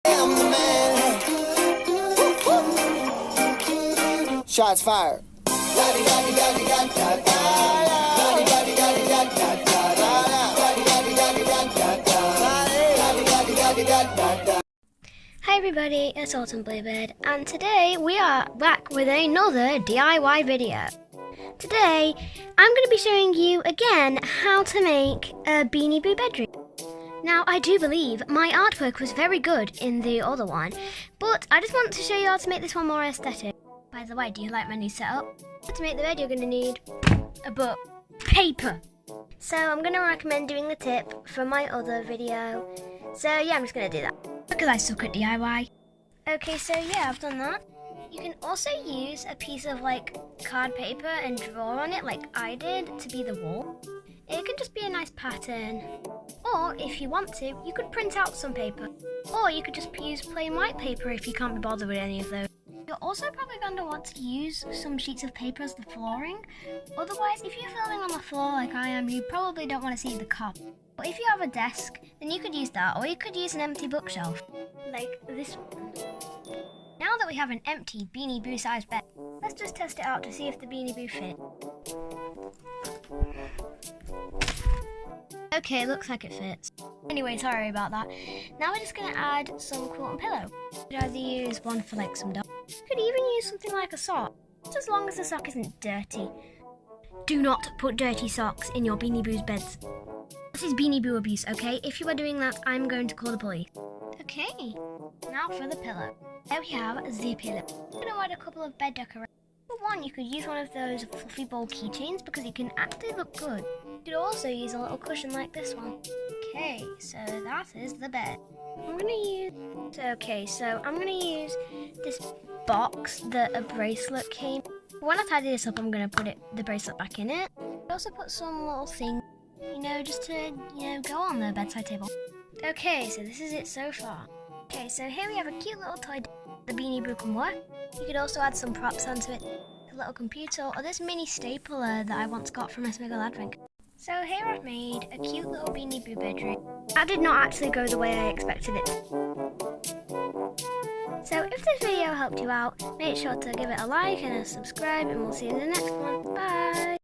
am the man. Shots fired. Hi everybody, it's AutumnBlueBird, and today we are back with another DIY video. Today, I'm going to be showing you again how to make a Beanie Boo bedroom. Now, I do believe my artwork was very good in the other one, but I just want to show you how to make this one more aesthetic. By the way, do you like my new setup? To make the bed, you're going to need a book, paper. So I'm going to recommend doing the tip from my other video. So yeah, I'm just going to do that, because I suck at DIY. Okay, so yeah, I've done that. You can also use a piece of card paper and draw on it like I did to be the wall. It can just be a nice pattern. Or if you want to, you could print out some paper. Or you could just use plain white paper if you can't be bothered with any of those. You're also probably going to want to use some sheets of paper as the flooring. Otherwise, if you're filming on the floor like I am, you probably don't want to see the carpet. But if you have a desk, then you could use that, or you could use an empty bookshelf, like this one. Now that we have an empty Beanie Boo sized bed, let's just test it out to see if the Beanie Boo fit. Okay, looks like it fits. Anyway, sorry about that. Now we're just going to add some quilting pillow. You could either use one for some dogs. You could even use something like a sock, just as long as the sock isn't dirty. Do not put dirty socks in your Beanie Boo's beds. This is Beanie Boo abuse, okay? If you are doing that, I'm going to call the police. Okay, now for the pillow. There we have the pillow. I'm going to add a couple of bed decorations. For one, you could use one of those fluffy ball keychains because it can actually look good. You could also use a little cushion like this one. Okay, so that is the bed. I'm going to use this box that a bracelet came. When I tidy this up, I'm going to put the bracelet back in it. I also put some little things, just to, go on the bedside table. Okay, so this is it so far. Okay, so here we have a cute little toy the Beanie Boo can work. You could also add some props onto it, a little computer, or this mini stapler that I once got from a Smiggle Advent. So here I've made a cute little Beanie Boo bedroom. That did not actually go the way I expected it. So if this video helped you out, make sure to give it a like and a subscribe, and we'll see you in the next one. Bye!